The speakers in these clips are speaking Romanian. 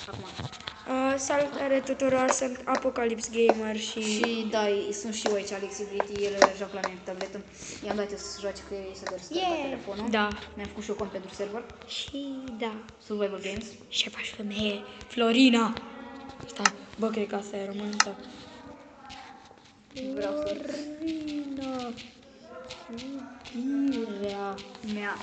acum. Salutare tuturor, sunt Apocalypse Gamer Și da, sunt și eu aici, Alexi Briti, el joacă la mine pe tabletă. I-am dat eu să joace cu el, să dorește la telefonul. Da. Mi-am făcut și eu cont pentru server. Și da. Survival Games. Ce faci, femeie? Florina! Stai, bă, cred că asta e română. Vreau să... Florina! Iubirea mea.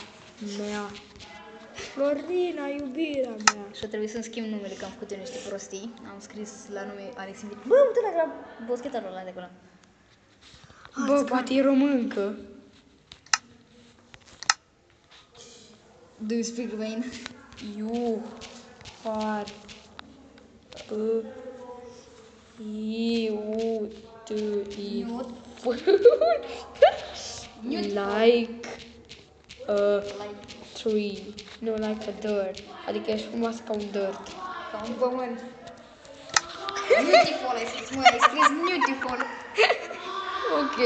Florina, iubirea mea. Și trebuie să-mi schimb numele, că am făcut eu niște prostii. Am scris la nume Alexi Briti. Bă, uite la boschetarul ăla de acolo. Bă, poate e româncă. Do you speak Romanian? You are like a tree. Nu, like a dirt. Adică ești frumoasă ca un dirt. Ca un pământ. Beautiful, ai scris, mă, ai scris beautiful. Ok,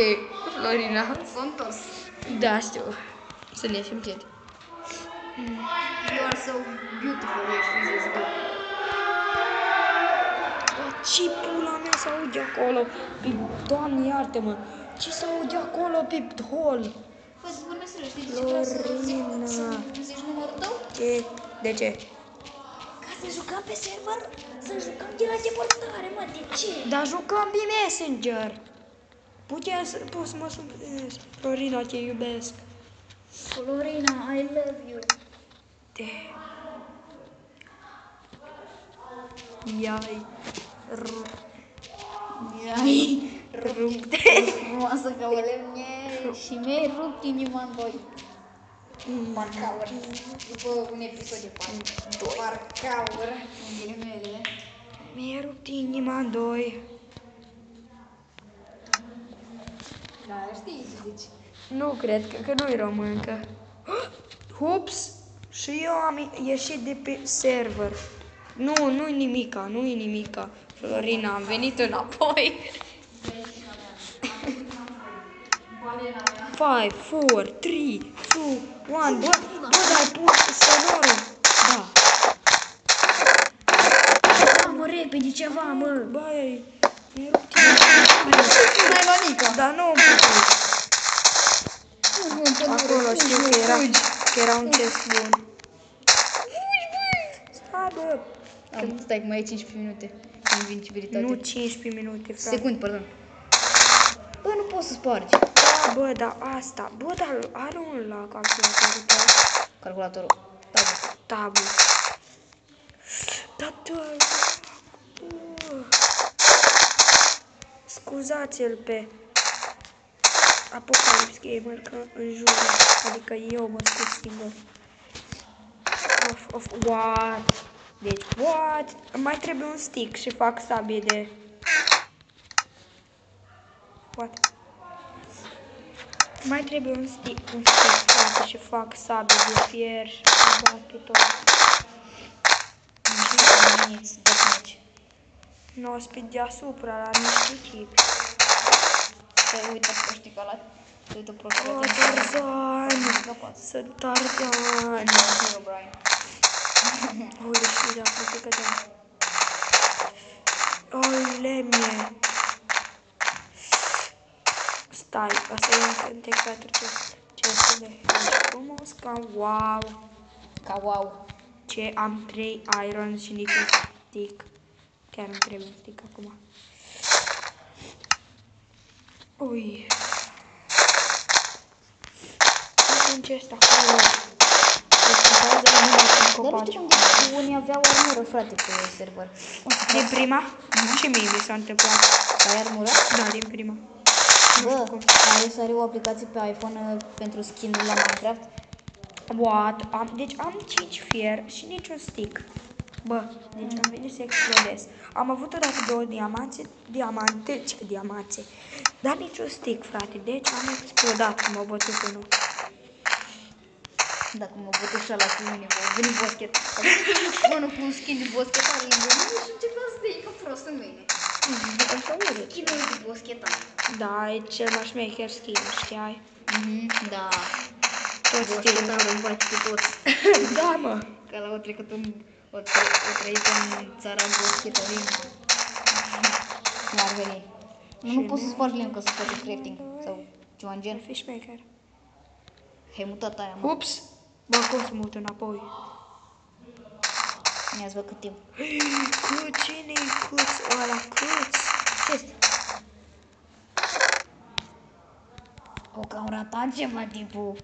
Florina. S-a întors. Da, știu. Să ne ieșim jet. You are so beautiful, ești zis, bă. Ce pula mea se aude acolo? Doamne, iartă-mă. Ce se aude acolo pe hol? Bă, vorbesc să știi de ce vreau să zici numărul tău? De ce? Ca să jucăm pe server, să jucăm de la depărtare, mă, de ce? Dar jucăm pe Messenger. Poți să mă sun pe Messenger. Florina, te iubesc. Florina, I love you. Iai. Rupte. Frumoasă ca o lemne și mi-ai rupt inima în doi. Parcaur. După un episod de parcaur, în ghilimele. Mi-a rupt inima în doi. Da, știi ce zici. Nu cred, că nu-i româncă. Ups! Și eu am ieșit de pe server. Nu-i nimica. Florina, am venit înapoi. 5, 4, 3, 2, 1. Bă, dar pus sonorul. Da. Da, mă, repede ceva, mă. Băi, mi-a rupt inima. N-ai la Nica. Dar nu am putut. Acolo știu că era un chest bun. Stai, bă. Stai că mai ai 15 minute. Invincibilitate. Nu 15 minute, frate. Secunde, pardon. Bă, nu poți să spargi. Da, bă, dar asta. Bă, dar are un la calculatorul tău. Calculatorul. Tabu. Da, scuzați-l pe Apocalypse Gamer că înjură. Adică eu mă scuz singur. What? Deci, what? Mai trebuie un stick și fac sabie de... What? Mai trebuie un stick frate, și fac sabie de fier și bat pe tot. Nu, pe deasupra, la niște chip. Să uită proștica ăla. Să uită proștica ăla. Tarzan! Sunt Tarzan! Ui, și de aproape că da. Oi, lemne! Stai, asta e un cântec pentru ce este de frumos, ca wow! Ca wow! Ce am 3 iron și niciun stick. Chiar îmi trebuie un stick acum. Ui. Nu ce este acolo. Dar nu știu cum unii aveau armură, frate, pe server. Din prima? Și mie mi s-a întâmplat. Ai armură? Da, din prima. Bă, are o aplicație pe iPhone pentru skin-ul la Minecraft? What? Deci am 5 fier și niciun stick. Bă, deci am venit să explodez. Am avut odată 2 diamante, dar niciun stick, frate. Deci am explodat, m-a bătut unul. Dacă mă bătut și ala cu mine, m-a venit boschet. Unul cu un skin de boschetare lângă mine și începea să dea ca prost în mine. Așa urât. Skin-ul de boschetare. Da, e cel mai șmecher skin, știai? Da. Toți boschetarul îmi face pe toți. Da, mă. Că ăla a trecut O trăit în țara Goschitorin. Nu ar veni. Nu pot să spargi lemn ca să faci crafting sau ceva în gen. Fishmaker. Hai mutat aia, mă. Ups! Bă, cum să mut înapoi? Mi-ați văd cât timp. Cine-i Cuț? Ăla Cuț? Ce este? O, că am ratat ceva tipul.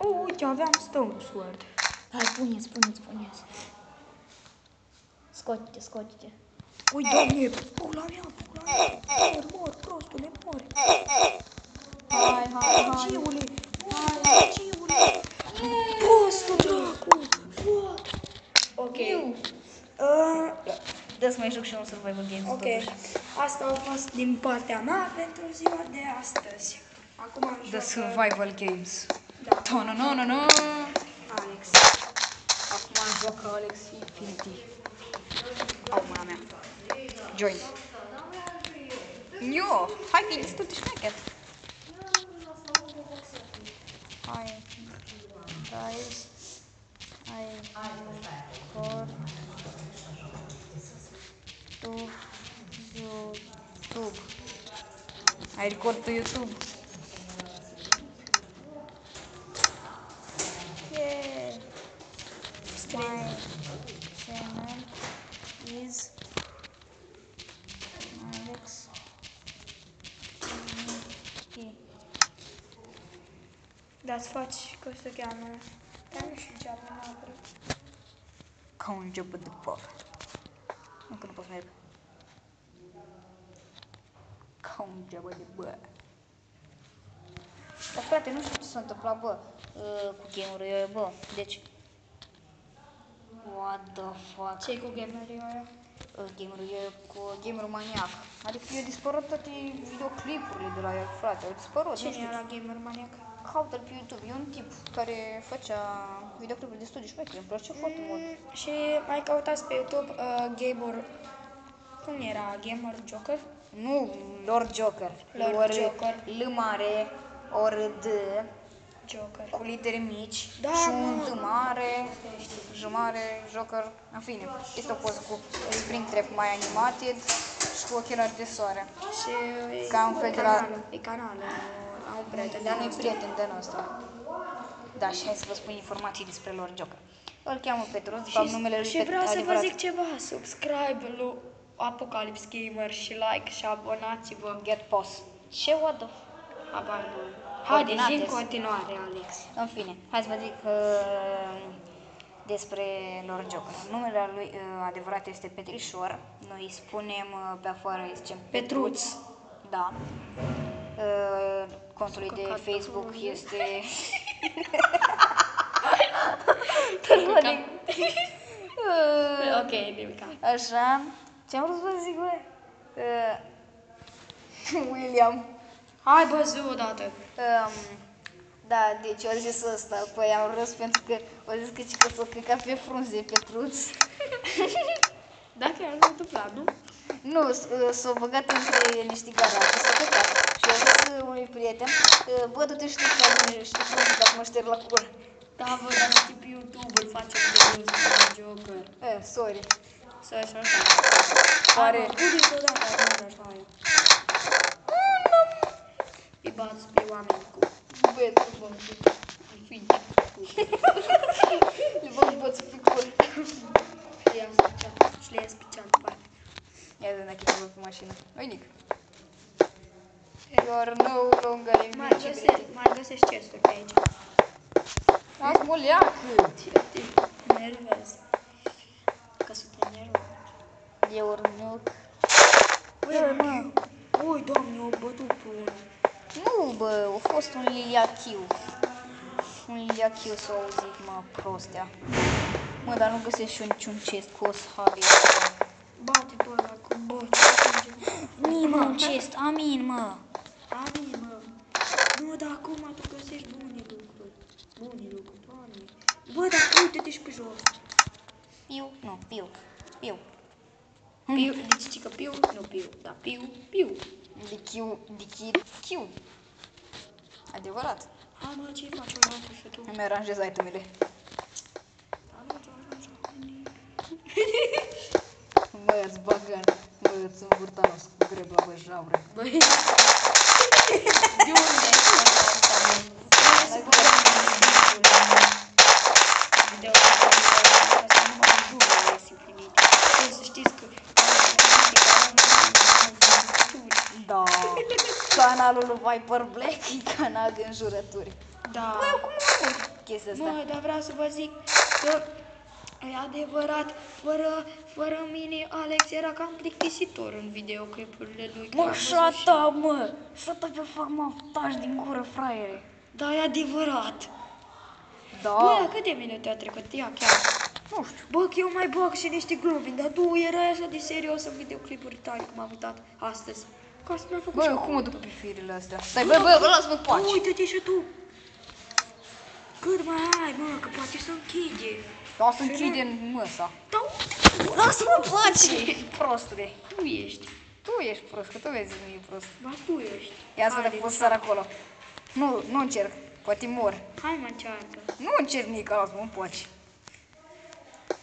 Oh, uite, aveam stone sword. Hai, puneți. Scoate-te. Ui, doamne, pula mea. Mor, prostule, mor. Hai. Ciule. Prostul dracu. What? Ok. Dă să mai joc și un survival games. Ok. Asta a fost din partea mea pentru ziua de astăzi. Acum am The joc survival games. Da. No. Alex. Acum joacă Alex Infinity. Au, mâna mea. Join. Yo, hai că e destul de șmecher. Hai, guys. I record to YouTube. I record to YouTube. Yeah. My channel is Alex. Da-ți faci cum se cheamă. Dar nu știu ce avem neapărat. Ca un început de por. Nu că nu pot să merg. Ca un început de bă. Dar frate, nu știu ce s-a întâmplat, bă, cu game-urile, bă. Deci... What the fuck? Ce-i cu gamerii ăia? Gamerul cu gamerul maniac. Adică i-au dispărut toate videoclipurile de la el, frate, au dispărut. Cine era gamer maniac? Caută-l pe YouTube, e un tip care făcea videoclipuri destul de șmechere, îmi place foarte mult. Și mai căutați pe YouTube gamer... Cum era? Gamer Joker? Nu, Lord Joker. Lord Joker. L mare, ori D, Joker. cu litere mici, Da, și mă. un D mare, J mare, Joker, în fine. Este o poză cu Springtrap mai animated și cu ochelari de soare. Și Ca un fel de la... e canalul, la un prieten de Dar nu-i nostru. prieten de nostru. Da, și hai să vă spun informații despre Lord Joker. Îl cheamă Petru, de fapt numele lui Și vreau să vă adevărat. zic ceva, subscribe lui Apocalypse Gamer și like și abonați-vă. Get Post. Ce? What the... Habar nu. Haide, zi în Coordonate. continuare, Alex. În fine, hai să vă zic despre Lord Joker. Numele lui adevărat este Petrișor. Noi îi spunem pe afară, îi zicem Petruț. Da. Contul lui de Facebook este... Ok, nimica. Așa. Ce-am vrut să vă zic, bă? William. Hai bă, zi odată. Da, deci au zis ăsta, păi am râs pentru că au zis că s-o căca pe frunze, Petruț. Da, chiar s-a întâmplat, nu? Nu, s-o băgat între niște garaje, s-o căcat. Și au zis unui prieten, bă, du-te și tu la bune, știi frunze, dacă mă șterg la cur. Da, bă, dar știi pe YouTube, îl facem de râs, Joker. Sorry. Să așa. Pare... Uite odată, nu așa aia. Îi bați pe oameni cu... Băietul, bă, în fine. Le băg bățul pe cur. Și le ies pe cealaltă parte. Ia de dacă te pe mașină. Uinic. You are no longer invincible. Mai găsești chesturi pe aici. Las mă leacă. Te nervezi. Că să te nervezi. Eu nu... Ui, doamne, o bătut pe unul. Nu, bă, a fost un liliachiu. Un liliachiu s-a auzit, mă, prostea. Mă, dar nu găsesc și eu niciun chest cu o sahabie. Bate pe ăla cu boci. Amin, mă, un chest, amin, mă. Amin, mă. Nu, dar acum tu găsești bune lucruri. Bune lucruri, doamne. Bă, dar uite-te și pe jos. Piu, nu, piu, piu. Piu, deci zici că piu, nu piu, dar piu. Chiu. Adevărat. Hai, mă, ce faci o dată și tu? Îmi aranjez itemele. îți bagă, bă, îți învârtanos cu greb la băi, jaure. Băi, de unde ai scos asta, băi? Trebuie să băgăm video asta nu mai jură la infinite. Trebuie să știți că Da, canalul lui Viper Black e canal de înjurături. da. Băi, cum am avut chestia asta? Mă, dar vreau să vă zic că e adevărat, fără mine Alex era cam plictisitor în videoclipurile lui. Mă, shut-up, mă! Shut-up, eu fac, mă, taci din gură, fraiere. Da, e adevărat. Da. Bă, câte minute a trecut? Ia, chiar. Nu știu. Bă, că eu mai bag și niște glume, dar tu erai așa de serios în videoclipuri tale cum am uitat astăzi. Ca să mi-a făcut Bă, și eu cum mă duc pe firile astea? Stai, bă, lasă-mă pace. uite-te și tu. Cât mai ai, mă, că poate să închide. Da, să închide în măsa. Da, Lasă-mă pace, prostule. tu ești. Tu ești prost, că tu vezi că nu e prost. Ba, tu ești. Ia să Haide, vedem, pot să sar acolo. Nu încerc, poate mor. Hai, mă, încearcă. Nu încerc nici, lasă-mă în pace.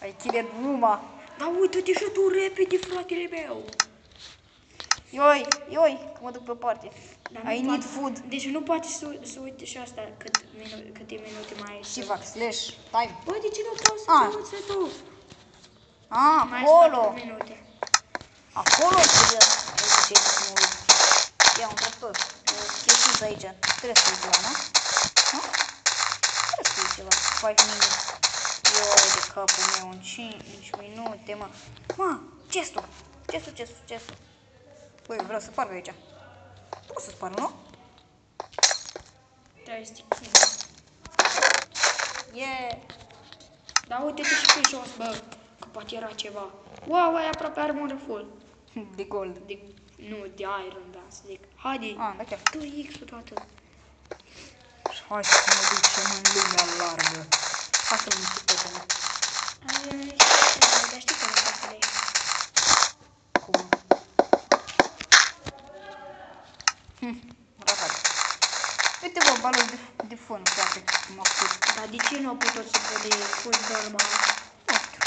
Ai killed Uma. Da, uite-te și tu repede, fratele meu. Ioi, că mă duc pe parte. Dar I nu need poate- food. Deci nu poate să uite și asta câte minute mai ai. Și fac slash time. Bă, de ce nu vreau să Ah. te uiți tu? Mai ai Acolo. 4 minute. Acolo trebuie să zice să mă uit. Ia un tractor. O chestiuță aici. Trebuie să fie ceva, nu? Nu? Trebuie să fie ceva. 5 minutes. Ioi de capul meu în 5 minute, mă. Mă, chestul. Chestul. Băi, vreau să par pe aici. Pot să spar, nu? Trebuie să te chizi. Yeah. Dar uite-te și pe jos, bă, că poate era ceva. Wow, ai aproape armură full. De gold. Nu, de iron, da, să zic. Haide, Da, chiar. dă X-ul toată. Hai să mă ducem în lumea largă. Hai să mă duc pe mă. Dar știi că nu fac de Cum? Rahat. Uite, bă, balon de fân, frate, cum a făcut. Dar de ce nu au putut să pune full normal? Nu știu.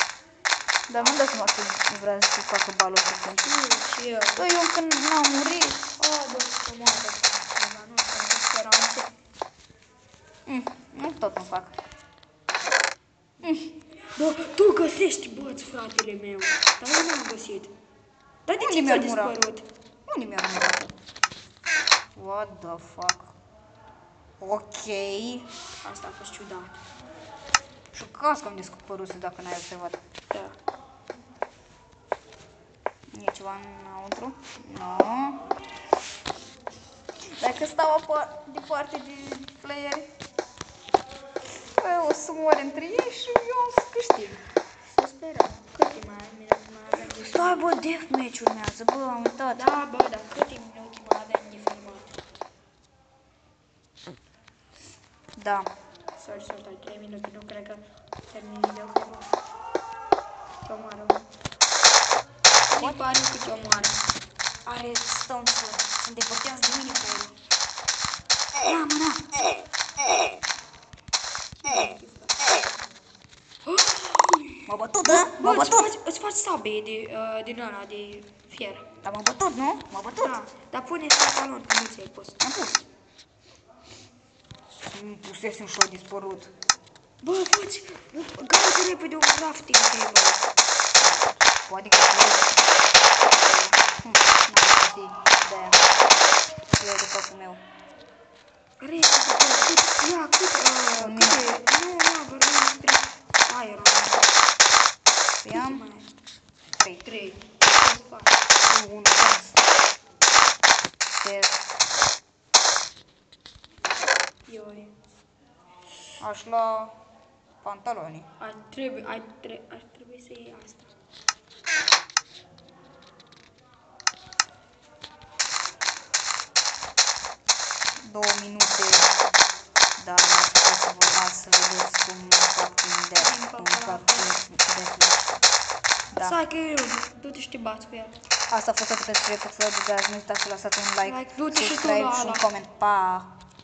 Dar nu-mi dau seama că vrea să facă balon de fân. Și eu. Bă, eu când n-am murit. Bă, să moară ceva, nu știu, am speranțe. Nu tot nu fac. Bă, tu găsești băți, fratele meu. Dar eu n-am găsit. Dar de ce Unde ți-a mi-a murat? dispărut? Unde mi-a murit? What the fuck? Ok. Asta a fost ciudat. Șocați că am descoperut dacă n-ai observat. Da. E ceva înăuntru? Nu. Dacă stau departe de playeri, bă, o să moare între ei și eu am să câștig. Să sperăm. Câte mai avem de filmat? Stai, bă, deathmatch urmează, bă, am uitat. Da, bă, dar câte minute mai avem de filmat? Da. Sorry, 3 minute, nu cred că termin videoclipul. Te omoară. Nu pare că te omoară. Are stone sword. Sunt depărtează de mine pe el. Ia, mâna. M-a bătut, da? M-a Bă, bătut. îți faci sabie din ăla, de fier. Dar m-a bătut, nu? M-a bătut. Da, dar pune-ți pantalon, că nu ți-ai pus. Am pus. Nu pusesem și-a dispărut. Bă, faci, gata repede un crafting table. Poate că n-am găsit de-aia. Eu de capul meu. Repede, bă, câte, nu, vorbim despre iron. Păi am 3. 3. 1, dans. Ioi. Aș lua pantaloni. Ar trebui să iei asta. Două minute. Dar o să vă las să vedeți cum fac un deathmatch. Da. Stai că eu, du-te și te bați cu el. Asta a fost tot pentru episodul de azi. Nu uitați să lăsați un like, Du-te și tu subscribe la și un ala. coment. Pa!